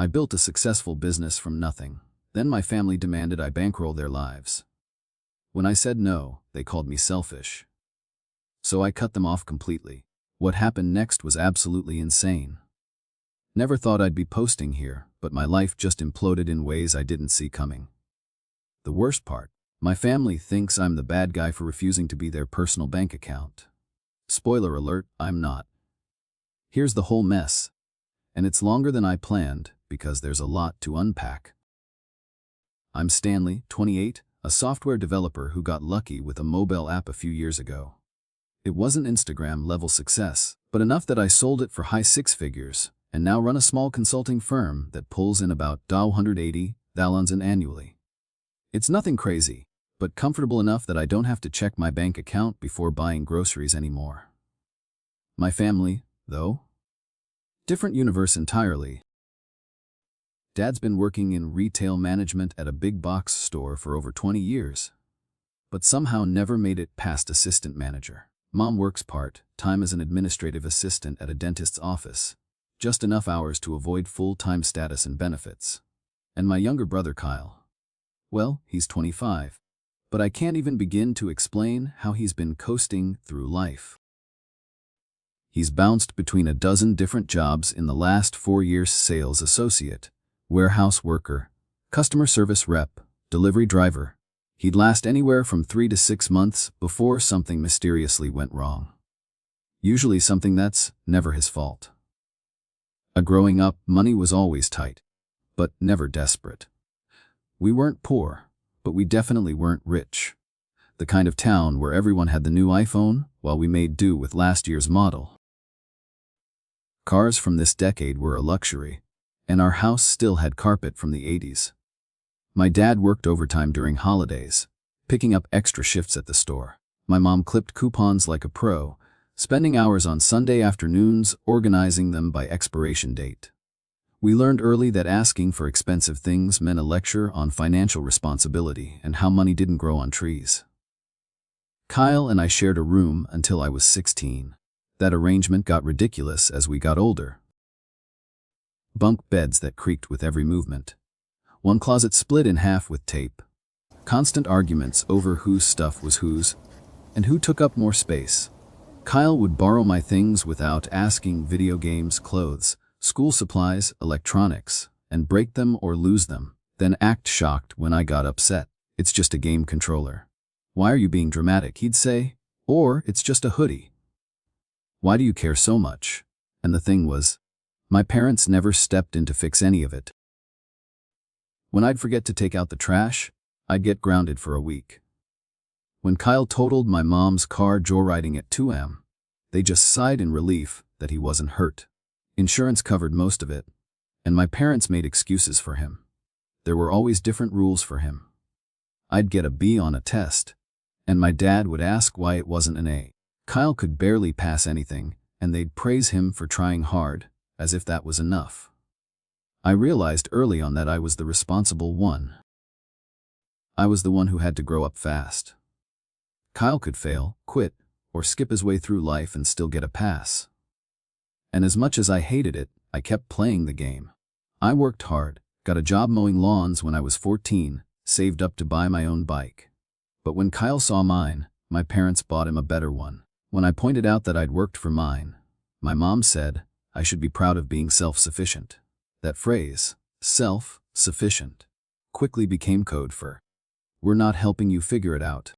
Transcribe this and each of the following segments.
I built a successful business from nothing. Then my family demanded I bankroll their lives. When I said no, they called me selfish. So I cut them off completely. What happened next was absolutely insane. Never thought I'd be posting here, but my life just imploded in ways I didn't see coming. The worst part, my family thinks I'm the bad guy for refusing to be their personal bank account. Spoiler alert, I'm not. Here's the whole mess. And it's longer than I planned because there's a lot to unpack. I'm Stanley, 28, a software developer who got lucky with a mobile app a few years ago. It wasn't Instagram-level success, but enough that I sold it for high six figures and now run a small consulting firm that pulls in about $180,000 annually. It's nothing crazy, but comfortable enough that I don't have to check my bank account before buying groceries anymore. My family, though? Different universe entirely. Dad's been working in retail management at a big box store for over 20 years, but somehow never made it past assistant manager. Mom works part-time as an administrative assistant at a dentist's office, just enough hours to avoid full-time status and benefits. And my younger brother Kyle, well, he's 25, but I can't even begin to explain how he's been coasting through life. He's bounced between a dozen different jobs in the last 4 years: sales associate, warehouse worker, customer service rep, delivery driver. He'd last anywhere from 3 to 6 months before something mysteriously went wrong. Usually something that's never his fault. Growing up, money was always tight, but never desperate. We weren't poor, but we definitely weren't rich. The kind of town where everyone had the new iPhone while we made do with last year's model. Cars from this decade were a luxury, and our house still had carpet from the 80s. My dad worked overtime during holidays, picking up extra shifts at the store. My mom clipped coupons like a pro, spending hours on Sunday afternoons organizing them by expiration date. We learned early that asking for expensive things meant a lecture on financial responsibility and how money didn't grow on trees. Kyle and I shared a room until I was 16. That arrangement got ridiculous as we got older. Bunk beds that creaked with every movement. One closet split in half with tape. Constant arguments over whose stuff was whose, and who took up more space. Kyle would borrow my things without asking: video games, clothes, school supplies, electronics, and break them or lose them, then act shocked when I got upset. "It's just a game controller." "Why are you being dramatic?" he'd say. Or, "It's just a hoodie." "Why do you care so much?" And the thing was, my parents never stepped in to fix any of it. When I'd forget to take out the trash, I'd get grounded for a week. When Kyle totaled my mom's car joyriding at 2 a.m., they just sighed in relief that he wasn't hurt. Insurance covered most of it, and my parents made excuses for him. There were always different rules for him. I'd get a B on a test, and my dad would ask why it wasn't an A. Kyle could barely pass anything, and they'd praise him for trying hard, as if that was enough. I realized early on that I was the responsible one. I was the one who had to grow up fast. Kyle could fail, quit, or skip his way through life and still get a pass. And as much as I hated it, I kept playing the game. I worked hard, got a job mowing lawns when I was 14, saved up to buy my own bike. But when Kyle saw mine, my parents bought him a better one. When I pointed out that I'd worked for mine, my mom said I should be proud of being self-sufficient. That phrase, self-sufficient, quickly became code for, "We're not helping you figure it out."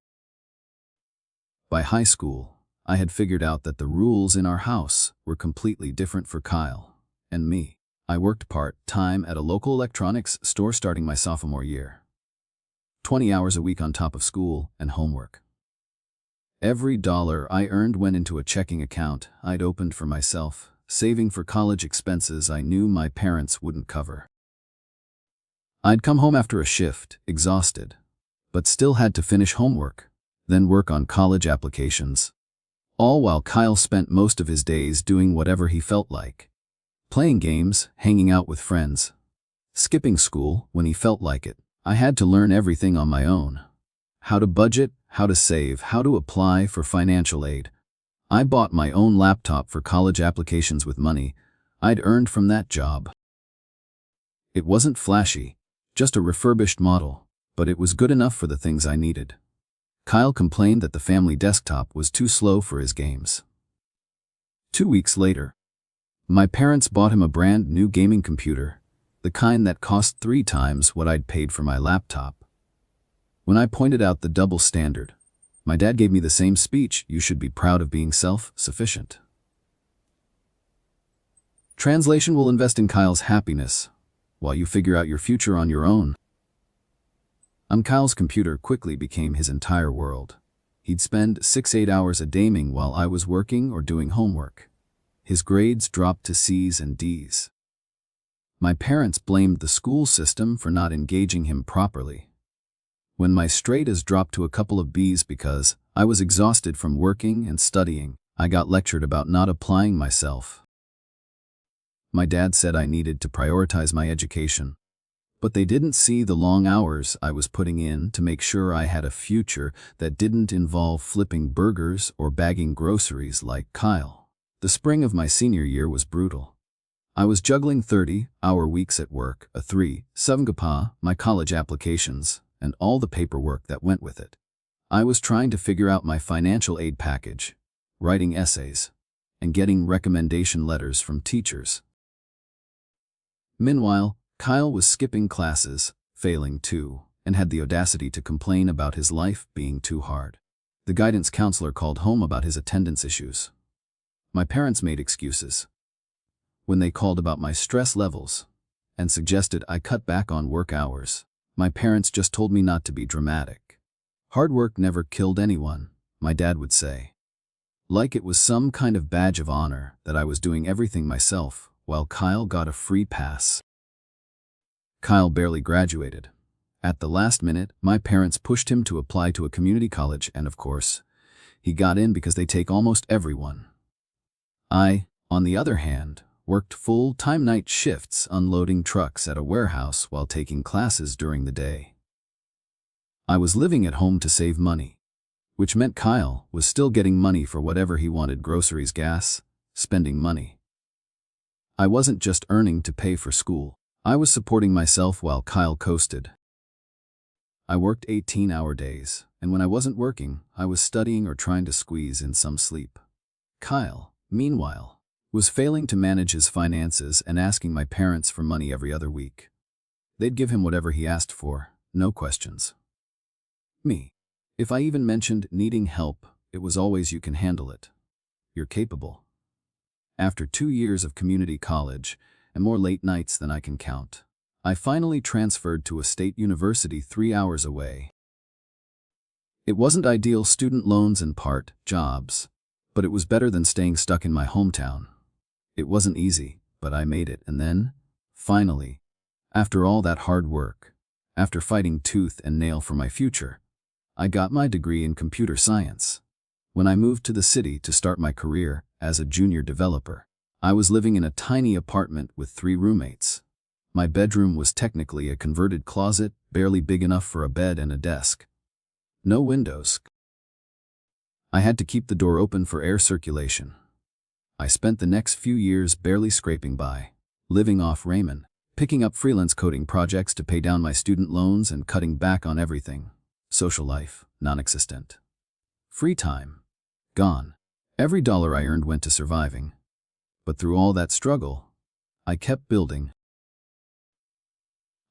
By high school, I had figured out that the rules in our house were completely different for Kyle and me. I worked part-time at a local electronics store starting my sophomore year. 20 hours a week on top of school and homework. Every dollar I earned went into a checking account I'd opened for myself, saving for college expenses I knew my parents wouldn't cover. I'd come home after a shift, exhausted, but still had to finish homework, then work on college applications, all while Kyle spent most of his days doing whatever he felt like. Playing games, hanging out with friends, skipping school when he felt like it. I had to learn everything on my own. How to budget, how to save, how to apply for financial aid. I bought my own laptop for college applications with money I'd earned from that job. It wasn't flashy, just a refurbished model, but it was good enough for the things I needed. Kyle complained that the family desktop was too slow for his games. 2 weeks later, my parents bought him a brand new gaming computer, the kind that cost 3 times what I'd paid for my laptop. When I pointed out the double standard, my dad gave me the same speech: "You should be proud of being self-sufficient." Translation: will invest in Kyle's happiness while you figure out your future on your own. Kyle's computer quickly became his entire world. He'd spend 6-8 hours a gaming while I was working or doing homework. His grades dropped to C's and D's. My parents blamed the school system for not engaging him properly. When my straight A's dropped to a couple of B's because I was exhausted from working and studying, I got lectured about not applying myself. My dad said I needed to prioritize my education, but they didn't see the long hours I was putting in to make sure I had a future that didn't involve flipping burgers or bagging groceries like Kyle. The spring of my senior year was brutal. I was juggling 30-hour weeks at work, a 3-7 my college applications, and all the paperwork that went with it. I was trying to figure out my financial aid package, writing essays, and getting recommendation letters from teachers. Meanwhile, Kyle was skipping classes, failing too, and had the audacity to complain about his life being too hard. The guidance counselor called home about his attendance issues. My parents made excuses. When they called about my stress levels and suggested I cut back on work hours, my parents just told me not to be dramatic. Hard work never killed anyone, my dad would say. Like it was some kind of badge of honor that I was doing everything myself, while Kyle got a free pass. Kyle barely graduated. At the last minute, my parents pushed him to apply to a community college, and of course, he got in because they take almost everyone. I, on the other hand, worked full-time night shifts unloading trucks at a warehouse while taking classes during the day. I was living at home to save money, which meant Kyle was still getting money for whatever he wanted: groceries, gas, spending money. I wasn't just earning to pay for school. I was supporting myself while Kyle coasted. I worked 18-hour days, and when I wasn't working, I was studying or trying to squeeze in some sleep. Kyle, meanwhile, was failing to manage his finances and asking my parents for money every other week. They'd give him whatever he asked for, no questions. Me. If I even mentioned needing help, it was always, "You can handle it. You're capable." After 2 years of community college and more late nights than I can count, I finally transferred to a state university 3 hours away. It wasn't ideal: student loans and part-jobs, but it was better than staying stuck in my hometown. It wasn't easy, but I made it, and then, finally, after all that hard work, after fighting tooth and nail for my future, I got my degree in computer science. When I moved to the city to start my career as a junior developer, I was living in a tiny apartment with 3 roommates. My bedroom was technically a converted closet, barely big enough for a bed and a desk. No windows. I had to keep the door open for air circulation. I spent the next few years barely scraping by, living off ramen, picking up freelance coding projects to pay down my student loans, and cutting back on everything. Social life, non-existent. Free time, gone. Every dollar I earned went to surviving. But through all that struggle, I kept building.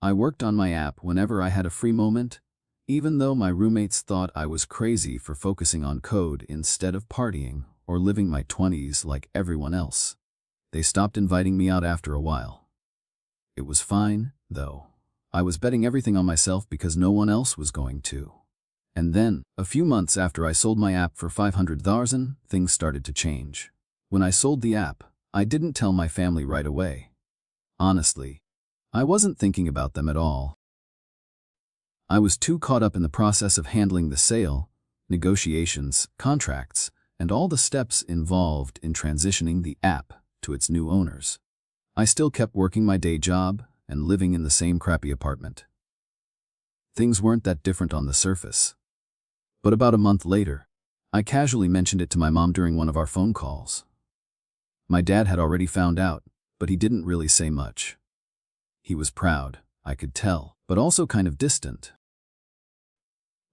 I worked on my app whenever I had a free moment, even though my roommates thought I was crazy for focusing on code instead of partying or living my 20s like everyone else. They stopped inviting me out after a while. It was fine, though. I was betting everything on myself because no one else was going to. And then, a few months after I sold my app for $500,000, things started to change. When I sold the app, I didn't tell my family right away. Honestly, I wasn't thinking about them at all. I was too caught up in the process of handling the sale, negotiations, contracts, and all the steps involved in transitioning the app to its new owners. I still kept working my day job and living in the same crappy apartment. Things weren't that different on the surface. But about a month later, I casually mentioned it to my mom during one of our phone calls. My dad had already found out, but he didn't really say much. He was proud, I could tell, but also kind of distant.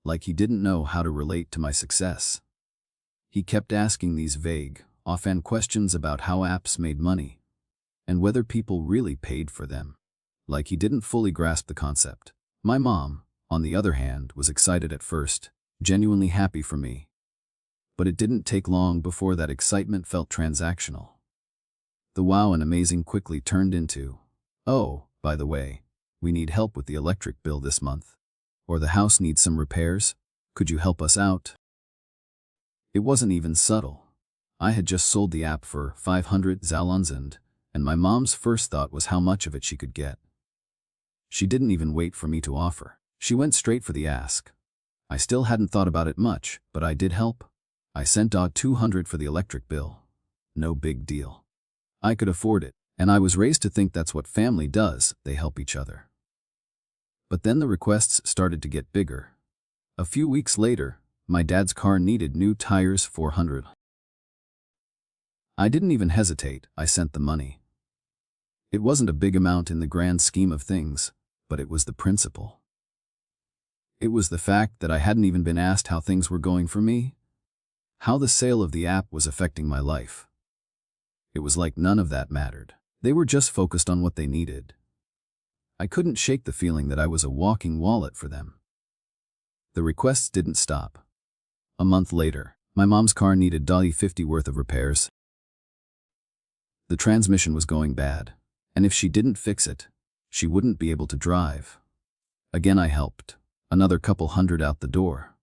Like he didn't know how to relate to my success. He kept asking these vague, offhand questions about how apps made money, and whether people really paid for them. Like he didn't fully grasp the concept. My mom, on the other hand, was excited at first, genuinely happy for me. But it didn't take long before that excitement felt transactional. The wow and amazing quickly turned into, "Oh, by the way, we need help with the electric bill this month. Or the house needs some repairs. Could you help us out?" It wasn't even subtle. I had just sold the app for 500 Zalonzend, and my mom's first thought was how much of it she could get. She didn't even wait for me to offer. She went straight for the ask. I still hadn't thought about it much, but I did help. I sent 200 for the electric bill. No big deal. I could afford it, and I was raised to think that's what family does, they help each other. But then the requests started to get bigger. A few weeks later, my dad's car needed new tires, 400. I didn't even hesitate, I sent the money. It wasn't a big amount in the grand scheme of things, but it was the principle. It was the fact that I hadn't even been asked how things were going for me, how the sale of the app was affecting my life. It was like none of that mattered. They were just focused on what they needed. I couldn't shake the feeling that I was a walking wallet for them. The requests didn't stop. A month later, my mom's car needed $50 worth of repairs. The transmission was going bad, and if she didn't fix it, she wouldn't be able to drive. Again I helped, another couple hundred out the door.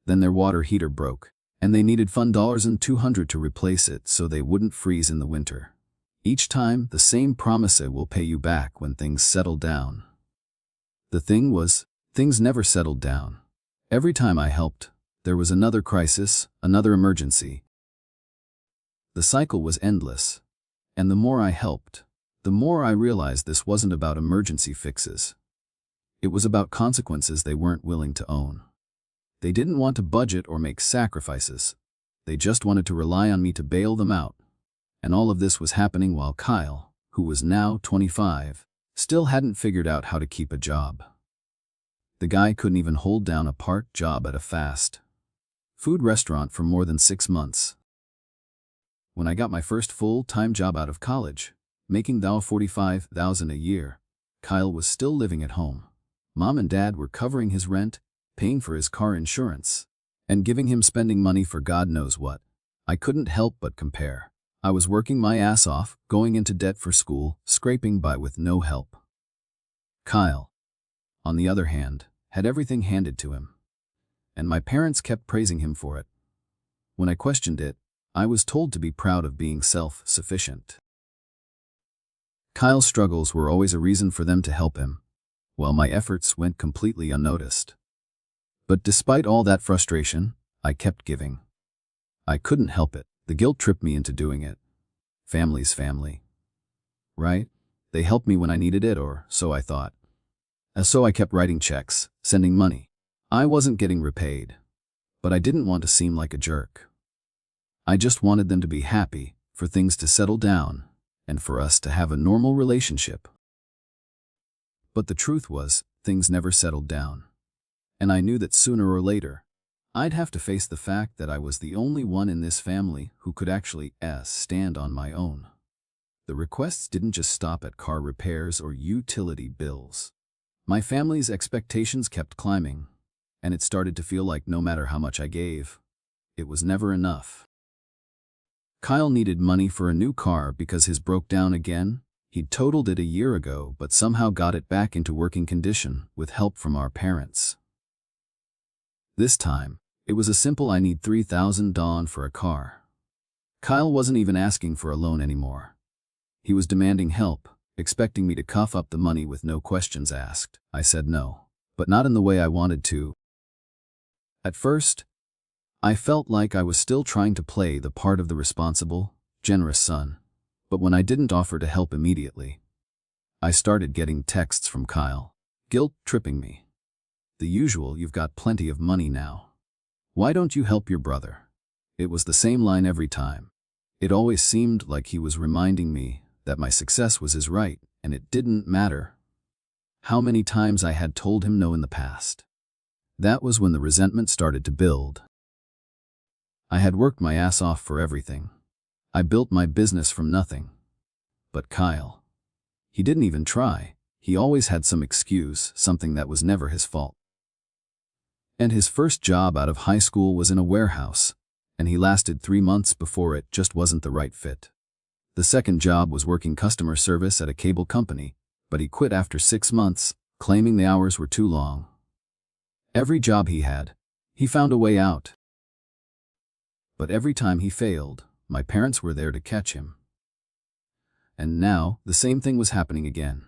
Then their water heater broke, and they needed $200 to replace it so they wouldn't freeze in the winter. Each time, the same promise: "I will pay you back when things settle down." The thing was, things never settled down. Every time I helped, there was another crisis, another emergency. The cycle was endless, and the more I helped, the more I realized this wasn't about emergency fixes. It was about consequences they weren't willing to own. They didn't want to budget or make sacrifices. They just wanted to rely on me to bail them out. And all of this was happening while Kyle, who was now 25, still hadn't figured out how to keep a job. The guy couldn't even hold down a part job at a fast food restaurant for more than 6 months. When I got my first full-time job out of college, making $45,000 a year, Kyle was still living at home. Mom and Dad were covering his rent, paying for his car insurance, and giving him spending money for God knows what. I couldn't help but compare. I was working my ass off, going into debt for school, scraping by with no help. Kyle, on the other hand, had everything handed to him. And my parents kept praising him for it. When I questioned it, I was told to be proud of being self-sufficient. Kyle's struggles were always a reason for them to help him, while my efforts went completely unnoticed. But despite all that frustration, I kept giving. I couldn't help it. The guilt tripped me into doing it. Family's family. Right? They helped me when I needed it, or so I thought. So I kept writing checks, sending money. I wasn't getting repaid, but I didn't want to seem like a jerk. I just wanted them to be happy, for things to settle down, and for us to have a normal relationship. But the truth was, things never settled down. And I knew that sooner or later, I'd have to face the fact that I was the only one in this family who could actually stand on my own. The requests didn't just stop at car repairs or utility bills. My family's expectations kept climbing, and it started to feel like no matter how much I gave, it was never enough. Kyle needed money for a new car because his broke down again. He'd totaled it a year ago but somehow got it back into working condition with help from our parents. This time, it was a simple "I need $3,000 for a car." Kyle wasn't even asking for a loan anymore. He was demanding help, expecting me to cough up the money with no questions asked. I said no, but not in the way I wanted to. At first, I felt like I was still trying to play the part of the responsible, generous son, but when I didn't offer to help immediately, I started getting texts from Kyle, guilt-tripping me. The usual "you've got plenty of money now. Why don't you help your brother?" It was the same line every time. It always seemed like he was reminding me that my success was his right, and it didn't matter how many times I had told him no in the past. That was when the resentment started to build. I had worked my ass off for everything. I built my business from nothing. But Kyle, he didn't even try. He always had some excuse, something that was never his fault. And his first job out of high school was in a warehouse, and he lasted 3 months before it just wasn't the right fit. The second job was working customer service at a cable company, but he quit after 6 months, claiming the hours were too long. Every job he had, he found a way out. But every time he failed, my parents were there to catch him. And now, the same thing was happening again.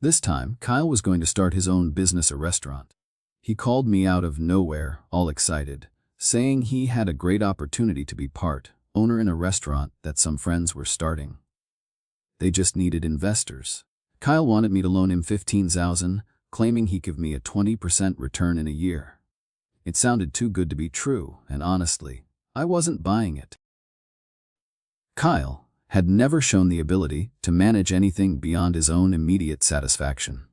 This time, Kyle was going to start his own business, a restaurant. He called me out of nowhere, all excited, saying he had a great opportunity to be part owner in a restaurant that some friends were starting. They just needed investors. Kyle wanted me to loan him $15,000, claiming he'd give me a 20% return in a year. It sounded too good to be true, and honestly, I wasn't buying it. Kyle had never shown the ability to manage anything beyond his own immediate satisfaction.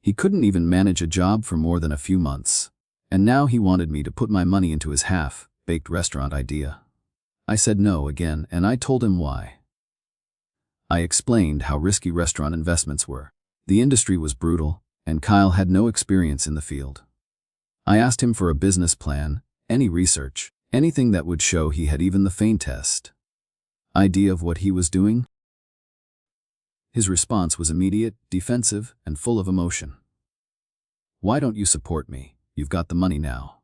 He couldn't even manage a job for more than a few months, and now he wanted me to put my money into his half-baked restaurant idea. I said no again, and I told him why. I explained how risky restaurant investments were. The industry was brutal, and Kyle had no experience in the field. I asked him for a business plan, any research, anything that would show he had even the faintest idea of what he was doing. His response was immediate, defensive, and full of emotion. "Why don't you support me? You've got the money now.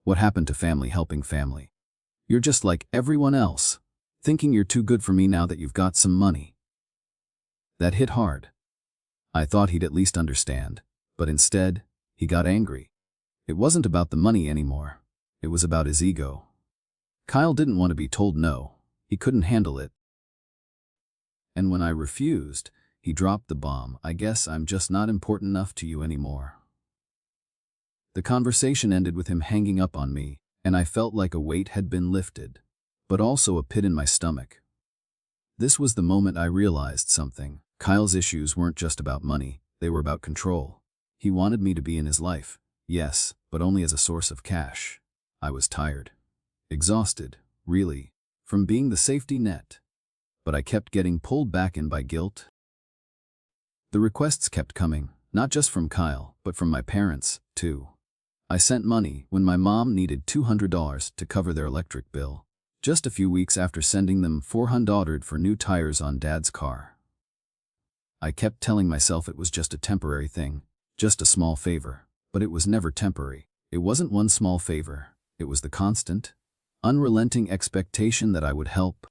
What happened to family helping family? You're just like everyone else, thinking you're too good for me now that you've got some money." That hit hard. I thought he'd at least understand, but instead, he got angry. It wasn't about the money anymore. It was about his ego. Kyle didn't want to be told no. He couldn't handle it. And when I refused, he dropped the bomb. "I guess I'm just not important enough to you anymore." The conversation ended with him hanging up on me, and I felt like a weight had been lifted, but also a pit in my stomach. This was the moment I realized something. Kyle's issues weren't just about money, they were about control. He wanted me to be in his life, yes, but only as a source of cash. I was tired. Exhausted, really, from being the safety net. But I kept getting pulled back in by guilt. The requests kept coming, not just from Kyle, but from my parents, too. I sent money when my mom needed $200 to cover their electric bill, just a few weeks after sending them $400 for new tires on Dad's car. I kept telling myself it was just a temporary thing, just a small favor, but it was never temporary. It wasn't one small favor, it was the constant, unrelenting expectation that I would help.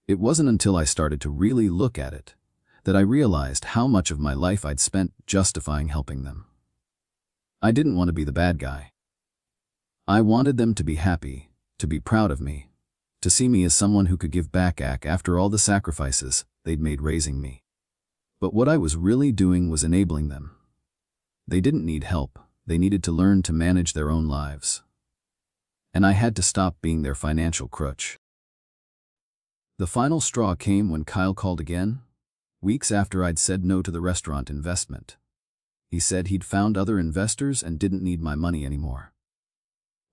It wasn't until I started to really look at it that I realized how much of my life I'd spent justifying helping them. I didn't want to be the bad guy. I wanted them to be happy, to be proud of me, to see me as someone who could give back after all the sacrifices they'd made raising me. But what I was really doing was enabling them. They didn't need help, they needed to learn to manage their own lives. And I had to stop being their financial crutch. The final straw came when Kyle called again, weeks after I'd said no to the restaurant investment. He said he'd found other investors and didn't need my money anymore.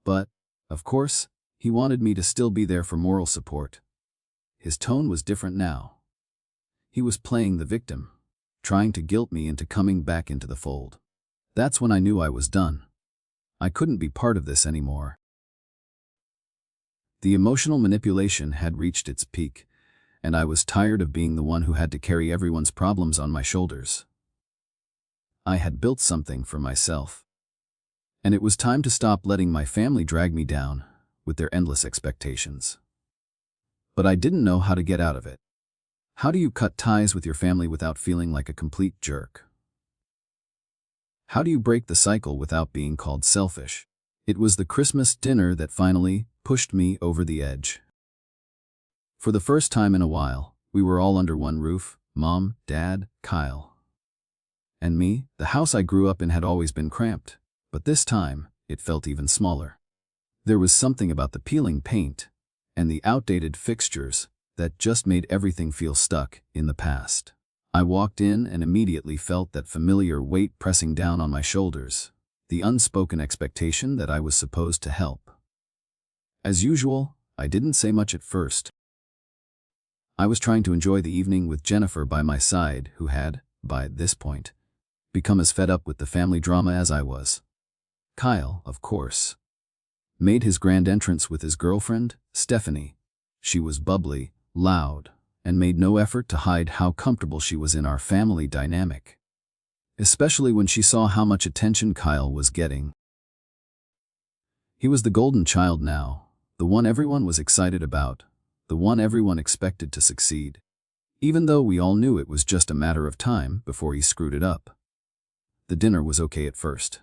But, of course, he wanted me to still be there for moral support. His tone was different now. He was playing the victim, trying to guilt me into coming back into the fold. That's when I knew I was done. I couldn't be part of this anymore. The emotional manipulation had reached its peak, and I was tired of being the one who had to carry everyone's problems on my shoulders. I had built something for myself, and it was time to stop letting my family drag me down with their endless expectations. But I didn't know how to get out of it. How do you cut ties with your family without feeling like a complete jerk? How do you break the cycle without being called selfish? It was the Christmas dinner that finally pushed me over the edge. For the first time in a while, we were all under one roof, Mom, Dad, Kyle, and me. The house I grew up in had always been cramped, but this time, it felt even smaller. There was something about the peeling paint and the outdated fixtures that just made everything feel stuck in the past. I walked in and immediately felt that familiar weight pressing down on my shoulders, the unspoken expectation that I was supposed to help. As usual, I didn't say much at first. I was trying to enjoy the evening with Jennifer by my side, who had, by this point, become as fed up with the family drama as I was. Kyle, of course, made his grand entrance with his girlfriend, Stephanie. She was bubbly, loud, and made no effort to hide how comfortable she was in our family dynamic, especially when she saw how much attention Kyle was getting. He was the golden child now, the one everyone was excited about, the one everyone expected to succeed, even though we all knew it was just a matter of time before he screwed it up. The dinner was okay at first.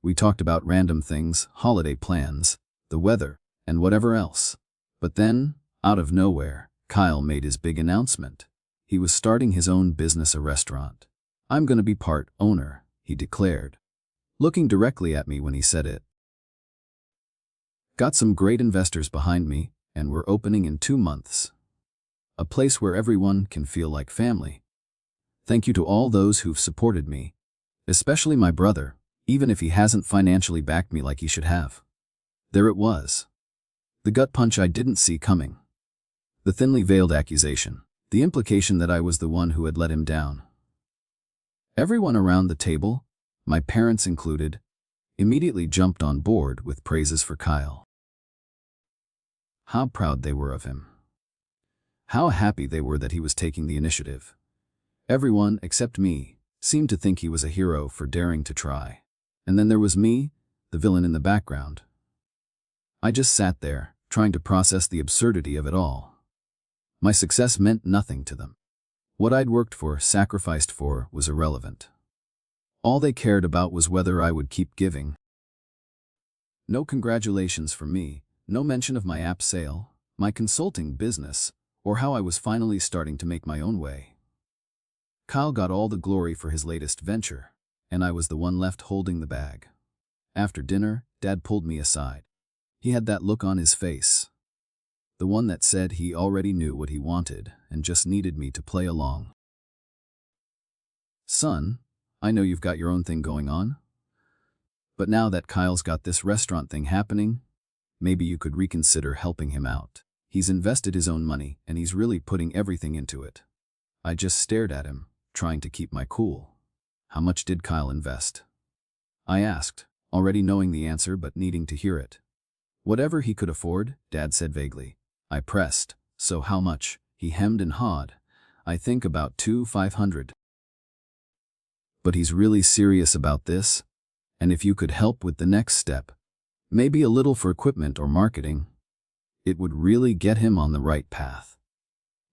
We talked about random things, holiday plans, the weather, and whatever else. But then, out of nowhere, Kyle made his big announcement. He was starting his own business, a restaurant. "I'm going to be part owner," he declared, looking directly at me when he said it. "Got some great investors behind me, and we're opening in 2 months. A place where everyone can feel like family. Thank you to all those who've supported me, especially my brother, even if he hasn't financially backed me like he should have." There it was. The gut punch I didn't see coming. The thinly veiled accusation. The implication that I was the one who had let him down. Everyone around the table, my parents included, immediately jumped on board with praises for Kyle. How proud they were of him. How happy they were that he was taking the initiative. Everyone, except me, seemed to think he was a hero for daring to try. And then there was me, the villain in the background. I just sat there, trying to process the absurdity of it all. My success meant nothing to them. What I'd worked for, sacrificed for, was irrelevant. All they cared about was whether I would keep giving. No congratulations from me, no mention of my app sale, my consulting business, or how I was finally starting to make my own way. Kyle got all the glory for his latest venture, and I was the one left holding the bag. After dinner, Dad pulled me aside. He had that look on his face. The one that said he already knew what he wanted and just needed me to play along. "Son, I know you've got your own thing going on. But now that Kyle's got this restaurant thing happening, maybe you could reconsider helping him out. He's invested his own money and he's really putting everything into it." I just stared at him, trying to keep my cool. "How much did Kyle invest?" I asked, already knowing the answer but needing to hear it. "Whatever he could afford," Dad said vaguely. I pressed, "So how much?" He hemmed and hawed. "I think about $2,500. But he's really serious about this, and if you could help with the next step, maybe a little for equipment or marketing, it would really get him on the right path."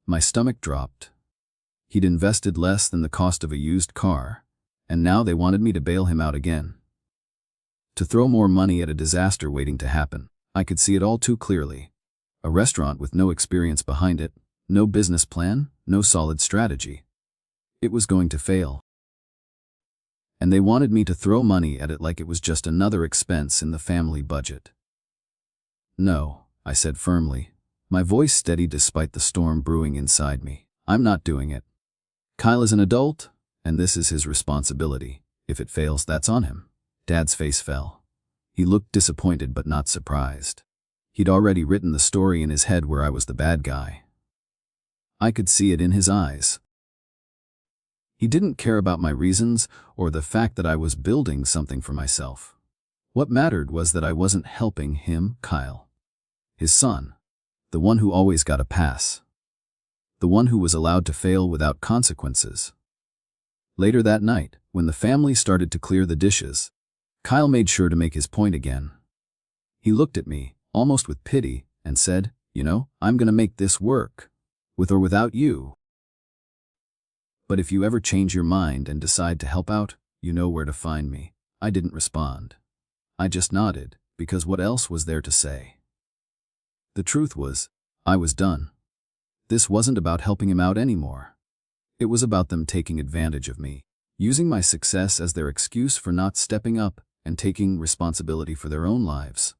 My stomach dropped. He'd invested less than the cost of a used car, and now they wanted me to bail him out again. To throw more money at a disaster waiting to happen. I could see it all too clearly. A restaurant with no experience behind it, no business plan, no solid strategy. It was going to fail. And they wanted me to throw money at it like it was just another expense in the family budget. "No," I said firmly, my voice steady despite the storm brewing inside me. "I'm not doing it. Kyle is an adult, and this is his responsibility. If it fails, that's on him." Dad's face fell. He looked disappointed but not surprised. He'd already written the story in his head where I was the bad guy. I could see it in his eyes. He didn't care about my reasons or the fact that I was building something for myself. What mattered was that I wasn't helping him, Kyle. His son. The one who always got a pass. The one who was allowed to fail without consequences. Later that night, when the family started to clear the dishes, Kyle made sure to make his point again. He looked at me, almost with pity, and said, "You know, I'm going to make this work, with or without you. But if you ever change your mind and decide to help out, you know where to find me." I didn't respond. I just nodded, because what else was there to say? The truth was, I was done. This wasn't about helping him out anymore. It was about them taking advantage of me, using my success as their excuse for not stepping up and taking responsibility for their own lives.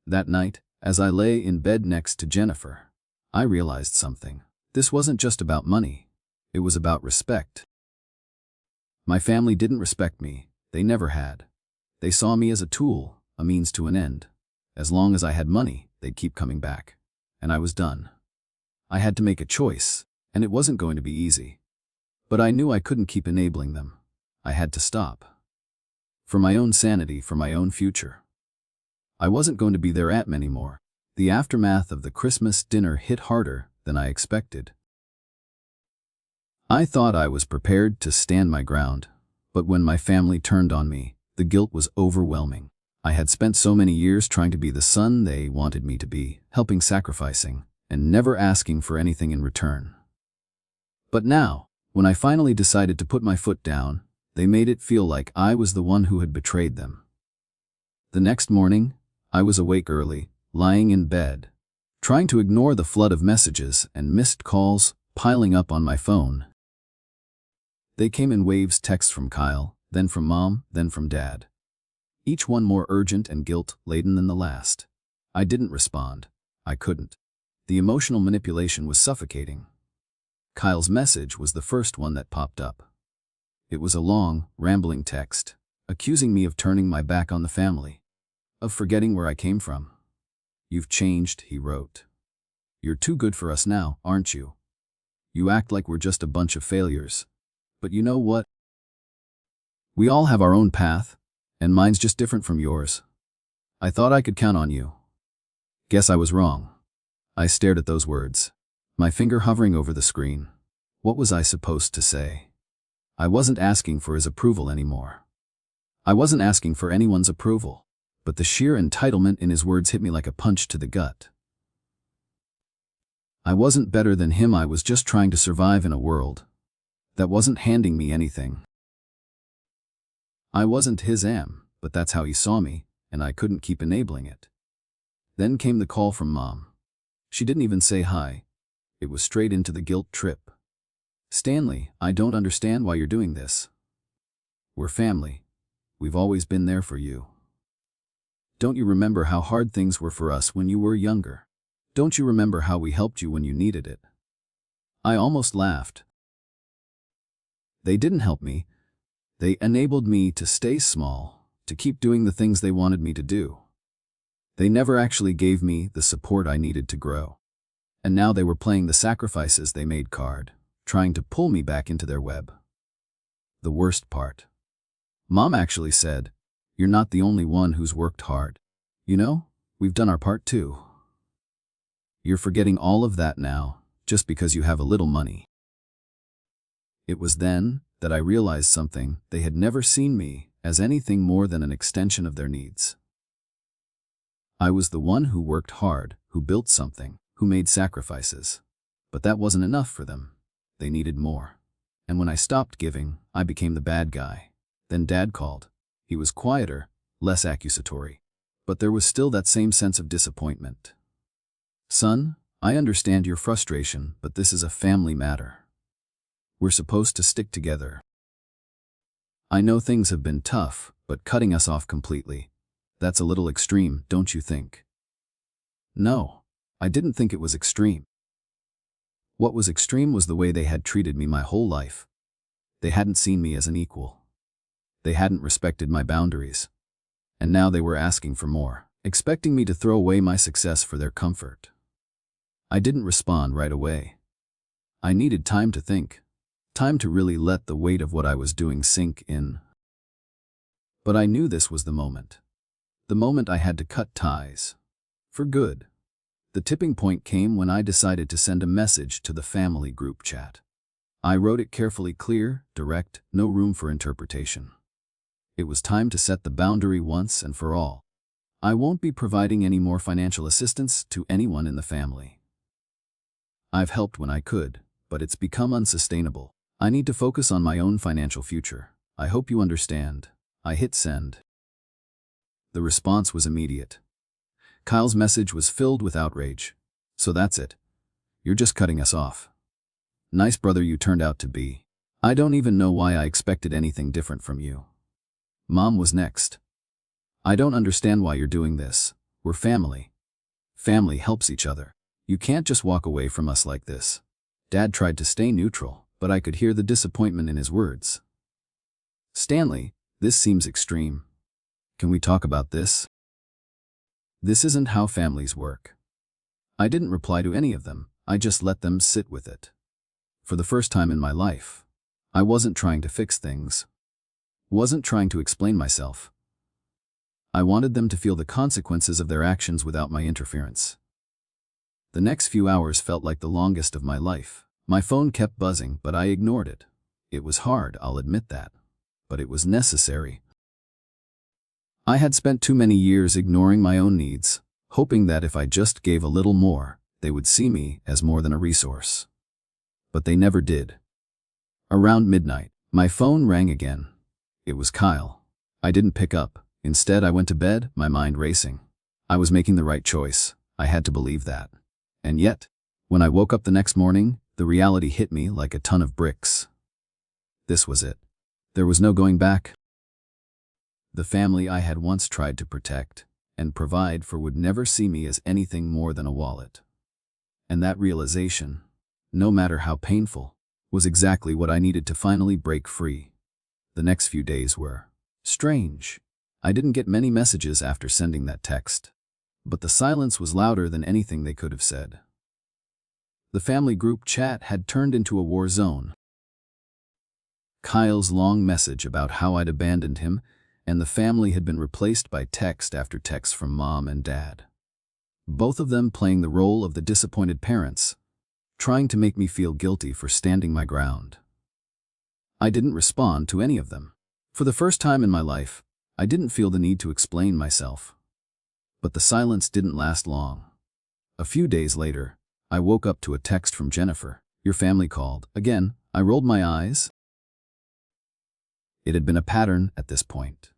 That night, as I lay in bed next to Jennifer, I realized something. This wasn't just about money. It was about respect. My family didn't respect me. They never had. They saw me as a tool, a means to an end. As long as I had money, they'd keep coming back. And I was done. I had to make a choice, and it wasn't going to be easy. But I knew I couldn't keep enabling them. I had to stop. For my own sanity, for my own future. I wasn't going to be their aunt anymore. The aftermath of the Christmas dinner hit harder than I expected. I thought I was prepared to stand my ground, but when my family turned on me, the guilt was overwhelming. I had spent so many years trying to be the son they wanted me to be, helping, sacrificing, and never asking for anything in return. But now, when I finally decided to put my foot down, they made it feel like I was the one who had betrayed them. The next morning, I was awake early, lying in bed, trying to ignore the flood of messages and missed calls piling up on my phone. They came in waves: texts from Kyle, then from Mom, then from Dad. Each one more urgent and guilt-laden than the last. I didn't respond. I couldn't. The emotional manipulation was suffocating. Kyle's message was the first one that popped up. It was a long, rambling text, accusing me of turning my back on the family, of forgetting where I came from. "You've changed," he wrote. "You're too good for us now, aren't you? You act like we're just a bunch of failures. But you know what? We all have our own path, and mine's just different from yours. I thought I could count on you. Guess I was wrong." I stared at those words, my finger hovering over the screen. What was I supposed to say? I wasn't asking for his approval anymore. I wasn't asking for anyone's approval, but the sheer entitlement in his words hit me like a punch to the gut. I wasn't better than him. I was just trying to survive in a world that wasn't handing me anything. I wasn't his am, but that's how he saw me, and I couldn't keep enabling it. Then came the call from Mom. She didn't even say hi. It was straight into the guilt trip. "Stanley, I don't understand why you're doing this. We're family. We've always been there for you. Don't you remember how hard things were for us when you were younger? Don't you remember how we helped you when you needed it?" I almost laughed. They didn't help me. They enabled me to stay small, to keep doing the things they wanted me to do. They never actually gave me the support I needed to grow. And now they were playing the sacrifices they made card, trying to pull me back into their web. The worst part. Mom actually said, "You're not the only one who's worked hard. You know, we've done our part too. You're forgetting all of that now, just because you have a little money." It was then that I realized something. They had never seen me as anything more than an extension of their needs. I was the one who worked hard, who built something, who made sacrifices. But that wasn't enough for them. They needed more. And when I stopped giving, I became the bad guy. Then Dad called. He was quieter, less accusatory. But there was still that same sense of disappointment. "Son, I understand your frustration, but this is a family matter. We're supposed to stick together. I know things have been tough, but cutting us off completely, that's a little extreme, don't you think?" No, I didn't think it was extreme. What was extreme was the way they had treated me my whole life. They hadn't seen me as an equal. They hadn't respected my boundaries. And now they were asking for more, expecting me to throw away my success for their comfort. I didn't respond right away. I needed time to think. Time to really let the weight of what I was doing sink in. But I knew this was the moment. The moment I had to cut ties. For good. The tipping point came when I decided to send a message to the family group chat. I wrote it carefully, clear, direct, no room for interpretation. It was time to set the boundary once and for all. I won't be providing any more financial assistance to anyone in the family. I've helped when I could, but it's become unsustainable. I need to focus on my own financial future. I hope you understand. I hit send. The response was immediate. Kyle's message was filled with outrage. "So that's it. You're just cutting us off. Nice brother you turned out to be. I don't even know why I expected anything different from you." Mom was next. "I don't understand why you're doing this. We're family. Family helps each other. You can't just walk away from us like this. Dad tried to stay neutral, but I could hear the disappointment in his words. Stanley, this seems extreme. Can we talk about this? This isn't how families work. I didn't reply to any of them, I just let them sit with it. For the first time in my life, I wasn't trying to fix things. Wasn't trying to explain myself. I wanted them to feel the consequences of their actions without my interference. The next few hours felt like the longest of my life. My phone kept buzzing, but I ignored it. It was hard, I'll admit that. But it was necessary. I had spent too many years ignoring my own needs, hoping that if I just gave a little more, they would see me as more than a resource. But they never did. Around midnight, my phone rang again. It was Kyle. I didn't pick up. Instead, I went to bed, my mind racing. I was making the right choice. I had to believe that. And yet, when I woke up the next morning, the reality hit me like a ton of bricks. This was it. There was no going back. The family I had once tried to protect and provide for would never see me as anything more than a wallet. And that realization, no matter how painful, was exactly what I needed to finally break free. The next few days were strange. I didn't get many messages after sending that text, but the silence was louder than anything they could have said. The family group chat had turned into a war zone. Kyle's long message about how I'd abandoned him and the family had been replaced by text after text from Mom and Dad. Both of them playing the role of the disappointed parents, trying to make me feel guilty for standing my ground. I didn't respond to any of them. For the first time in my life, I didn't feel the need to explain myself. But the silence didn't last long. A few days later, I woke up to a text from Jennifer. Your family called. Again, I rolled my eyes. It had been a pattern at this point.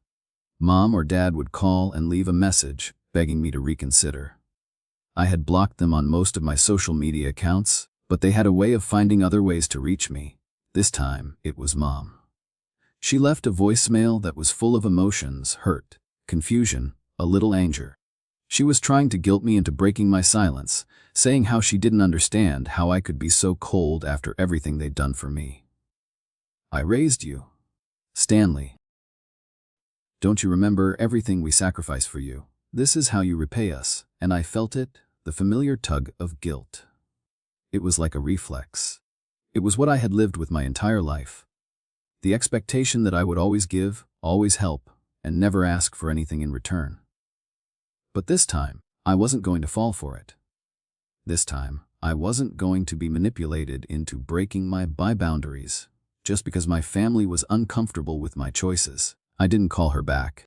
Mom or Dad would call and leave a message, begging me to reconsider. I had blocked them on most of my social media accounts, but they had a way of finding other ways to reach me. This time, it was Mom. She left a voicemail that was full of emotions, hurt, confusion, a little anger. She was trying to guilt me into breaking my silence, saying how she didn't understand how I could be so cold after everything they'd done for me. I raised you, Stanley. Don't you remember everything we sacrificed for you? This is how you repay us. And I felt it, the familiar tug of guilt. It was like a reflex. It was what I had lived with my entire life. The expectation that I would always give, always help, and never ask for anything in return. But this time, I wasn't going to fall for it. This time, I wasn't going to be manipulated into breaking my boundaries just because my family was uncomfortable with my choices. I didn't call her back.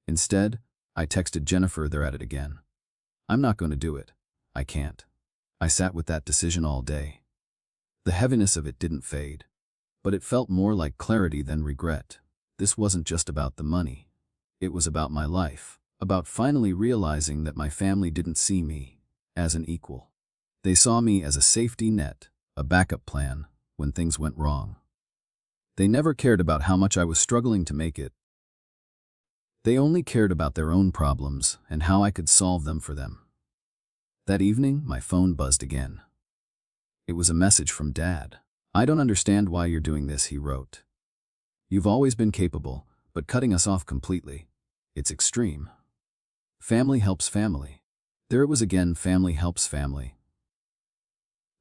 Instead, I texted Jennifer, they're at it again. I'm not going to do it. I can't. I sat with that decision all day. The heaviness of it didn't fade, but it felt more like clarity than regret. This wasn't just about the money. It was about my life, about finally realizing that my family didn't see me as an equal. They saw me as a safety net, a backup plan when things went wrong. They never cared about how much I was struggling to make it. They only cared about their own problems and how I could solve them for them. That evening, my phone buzzed again. It was a message from Dad. I don't understand why you're doing this, he wrote. You've always been capable, but cutting us off completely, it's extreme. Family helps family. There it was again, family helps family.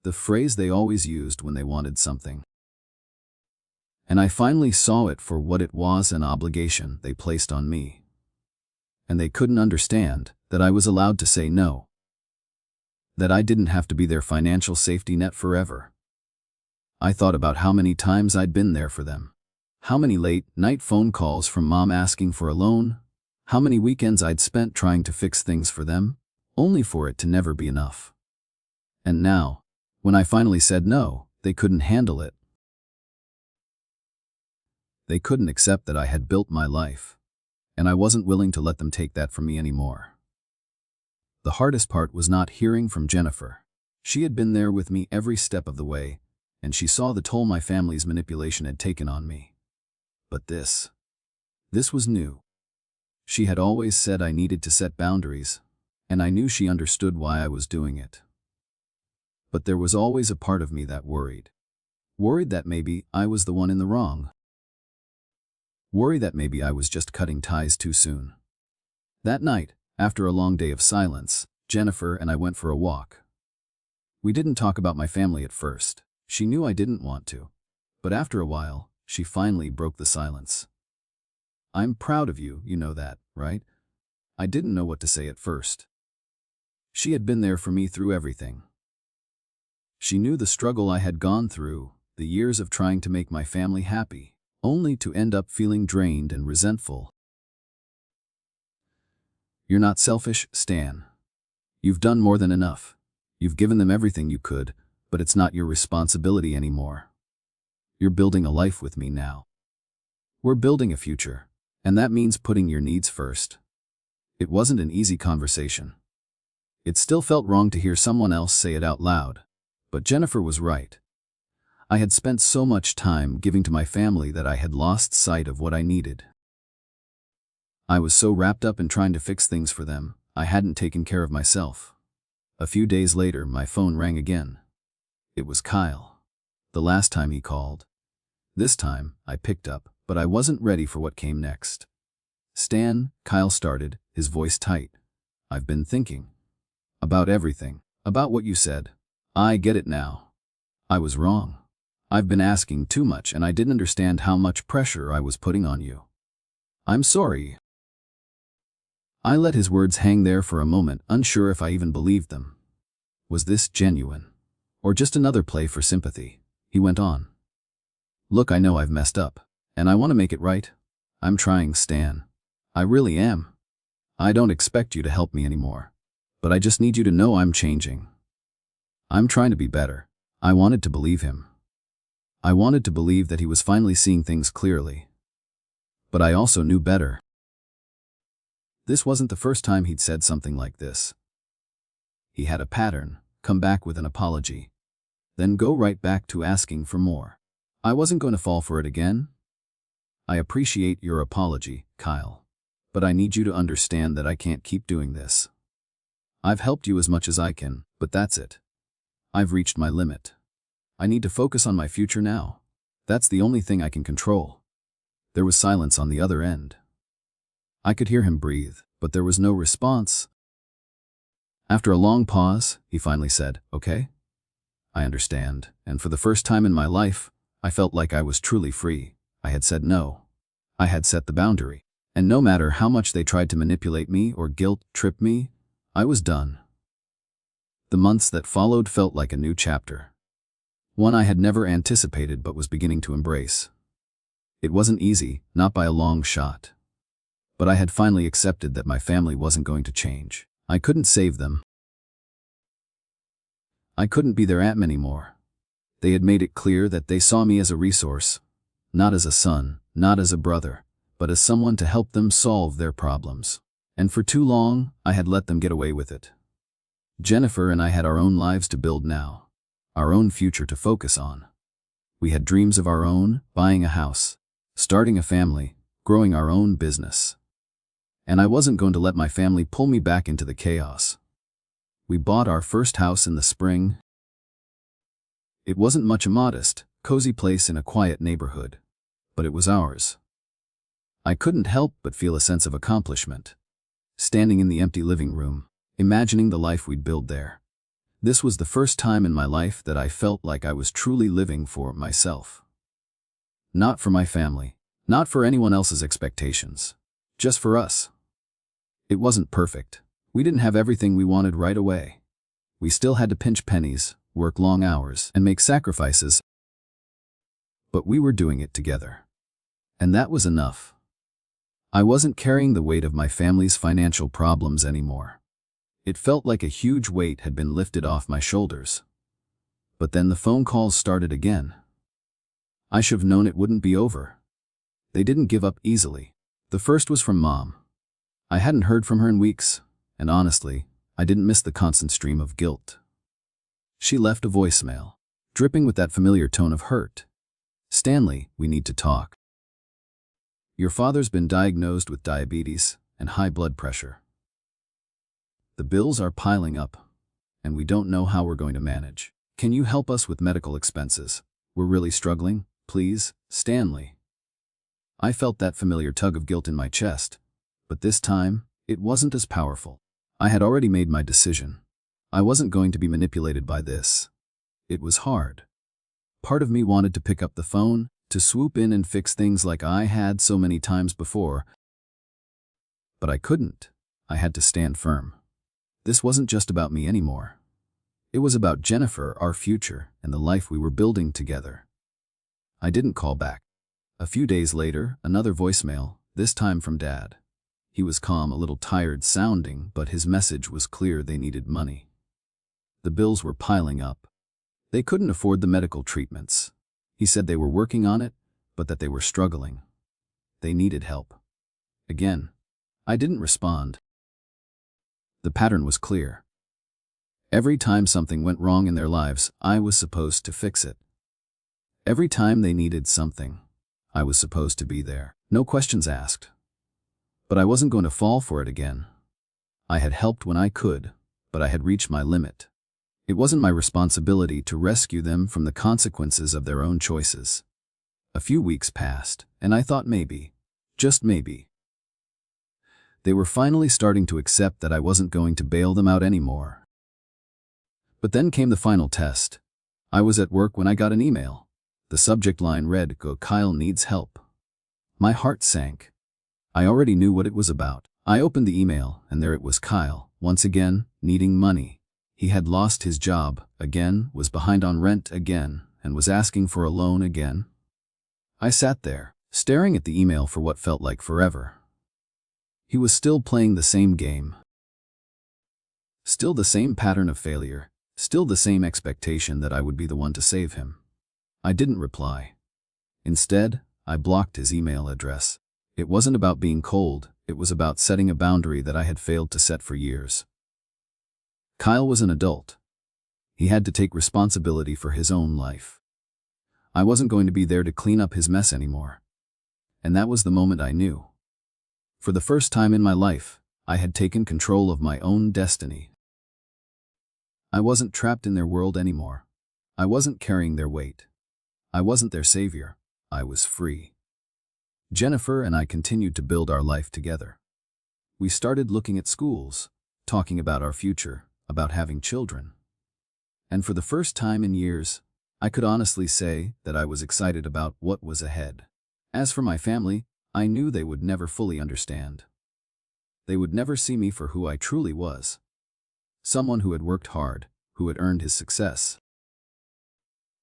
The phrase they always used when they wanted something. And I finally saw it for what it was, an obligation they placed on me. And they couldn't understand that I was allowed to say no. That I didn't have to be their financial safety net forever. I thought about how many times I'd been there for them. How many late-night phone calls from Mom asking for a loan. How many weekends I'd spent trying to fix things for them, only for it to never be enough. And now, when I finally said no, they couldn't handle it. They couldn't accept that I had built my life, and I wasn't willing to let them take that from me anymore. The hardest part was not hearing from Jennifer. She had been there with me every step of the way, and she saw the toll my family's manipulation had taken on me. But this was new. She had always said I needed to set boundaries, and I knew she understood why I was doing it. But there was always a part of me that worried. Worried that maybe I was the one in the wrong. Worried that maybe I was just cutting ties too soon. That night, after a long day of silence, Jennifer and I went for a walk. We didn't talk about my family at first. She knew I didn't want to. But after a while, she finally broke the silence. "I'm proud of you, you know that, right?" I didn't know what to say at first. She had been there for me through everything. She knew the struggle I had gone through, the years of trying to make my family happy, only to end up feeling drained and resentful. "You're not selfish, Stan. You've done more than enough. You've given them everything you could, but it's not your responsibility anymore. You're building a life with me now. We're building a future, and that means putting your needs first." It wasn't an easy conversation. It still felt wrong to hear someone else say it out loud, but Jennifer was right. I had spent so much time giving to my family that I had lost sight of what I needed. I was so wrapped up in trying to fix things for them, I hadn't taken care of myself. A few days later, my phone rang again. It was Kyle. The last time he called. This time, I picked up, but I wasn't ready for what came next. "Stan," Kyle started, his voice tight. "I've been thinking. About everything. About what you said. I get it now. I was wrong. I've been asking too much and I didn't understand how much pressure I was putting on you. I'm sorry." I let his words hang there for a moment, unsure if I even believed them. Was this genuine? Or just another play for sympathy? He went on. "Look, I know I've messed up, and I want to make it right. I'm trying, Stan. I really am. I don't expect you to help me anymore, but I just need you to know I'm changing. I'm trying to be better." I wanted to believe him. I wanted to believe that he was finally seeing things clearly. But I also knew better. This wasn't the first time he'd said something like this. He had a pattern: come back with an apology, then go right back to asking for more. I wasn't going to fall for it again. "I appreciate your apology, Kyle, but I need you to understand that I can't keep doing this. I've helped you as much as I can, but that's it. I've reached my limit. I need to focus on my future now. That's the only thing I can control." There was silence on the other end. I could hear him breathe, but there was no response. After a long pause, he finally said, "Okay? I understand," and for the first time in my life, I felt like I was truly free. I had said no. I had set the boundary. And no matter how much they tried to manipulate me or guilt-trip me, I was done. The months that followed felt like a new chapter. One I had never anticipated but was beginning to embrace. It wasn't easy, not by a long shot. But I had finally accepted that my family wasn't going to change. I couldn't save them. I couldn't be their aunt anymore. They had made it clear that they saw me as a resource, not as a son, not as a brother, but as someone to help them solve their problems. And for too long, I had let them get away with it. Jennifer and I had our own lives to build now, our own future to focus on. We had dreams of our own, buying a house, starting a family, growing our own business. And I wasn't going to let my family pull me back into the chaos. We bought our first house in the spring. It wasn't much, a modest, cozy place in a quiet neighborhood, but it was ours. I couldn't help but feel a sense of accomplishment. Standing in the empty living room, imagining the life we'd build there. This was the first time in my life that I felt like I was truly living for myself. Not for my family, not for anyone else's expectations, just for us. It wasn't perfect. We didn't have everything we wanted right away. We still had to pinch pennies, work long hours, and make sacrifices. But we were doing it together. And that was enough. I wasn't carrying the weight of my family's financial problems anymore. It felt like a huge weight had been lifted off my shoulders. But then the phone calls started again. I should have known it wouldn't be over. They didn't give up easily. The first was from Mom. I hadn't heard from her in weeks, and honestly, I didn't miss the constant stream of guilt. She left a voicemail, dripping with that familiar tone of hurt. "Stanley, we need to talk. Your father's been diagnosed with diabetes and high blood pressure. The bills are piling up, and we don't know how we're going to manage. Can you help us with medical expenses? We're really struggling. Please, Stanley. I felt that familiar tug of guilt in my chest, but this time, it wasn't as powerful. I had already made my decision. I wasn't going to be manipulated by this. It was hard. Part of me wanted to pick up the phone, to swoop in and fix things like I had so many times before. But I couldn't. I had to stand firm. This wasn't just about me anymore. It was about Jennifer, our future, and the life we were building together. I didn't call back. A few days later, another voicemail, this time from Dad. He was calm, a little tired sounding, but his message was clear: they needed money. The bills were piling up. They couldn't afford the medical treatments. He said they were working on it, but that they were struggling. They needed help. Again, I didn't respond. The pattern was clear. Every time something went wrong in their lives, I was supposed to fix it. Every time they needed something, I was supposed to be there. No questions asked. But I wasn't going to fall for it again. I had helped when I could, but I had reached my limit. It wasn't my responsibility to rescue them from the consequences of their own choices. A few weeks passed, and I thought maybe, just maybe, they were finally starting to accept that I wasn't going to bail them out anymore. But then came the final test. I was at work when I got an email. The subject line read, "Kyle needs help." My heart sank. I already knew what it was about. I opened the email, and there it was: Kyle, once again, needing money. He had lost his job again, was behind on rent again, and was asking for a loan again. I sat there, staring at the email for what felt like forever. He was still playing the same game. Still the same pattern of failure. Still the same expectation that I would be the one to save him. I didn't reply. Instead, I blocked his email address. It wasn't about being cold, it was about setting a boundary that I had failed to set for years. Kyle was an adult. He had to take responsibility for his own life. I wasn't going to be there to clean up his mess anymore. And that was the moment I knew. For the first time in my life, I had taken control of my own destiny. I wasn't trapped in their world anymore. I wasn't carrying their weight. I wasn't their savior. I was free. Jennifer and I continued to build our life together. We started looking at schools, talking about our future, about having children. And for the first time in years, I could honestly say that I was excited about what was ahead. As for my family, I knew they would never fully understand. They would never see me for who I truly was. Someone who had worked hard, who had earned his success.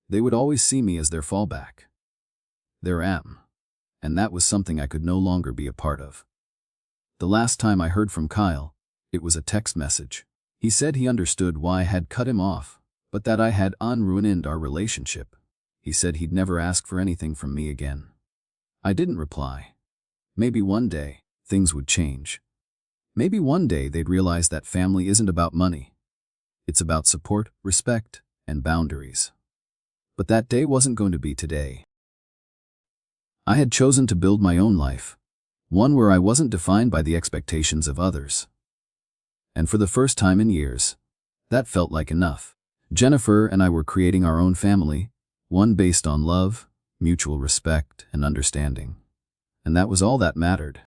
They would always see me as their fallback. Their am. And that was something I could no longer be a part of. The last time I heard from Kyle, it was a text message. He said he understood why I had cut him off, but that I had unruined our relationship. He said he'd never ask for anything from me again. I didn't reply. Maybe one day, things would change. Maybe one day they'd realize that family isn't about money. It's about support, respect, and boundaries. But that day wasn't going to be today. I had chosen to build my own life, one where I wasn't defined by the expectations of others. And for the first time in years, that felt like enough. Jennifer and I were creating our own family, one based on love, mutual respect, and understanding. And that was all that mattered.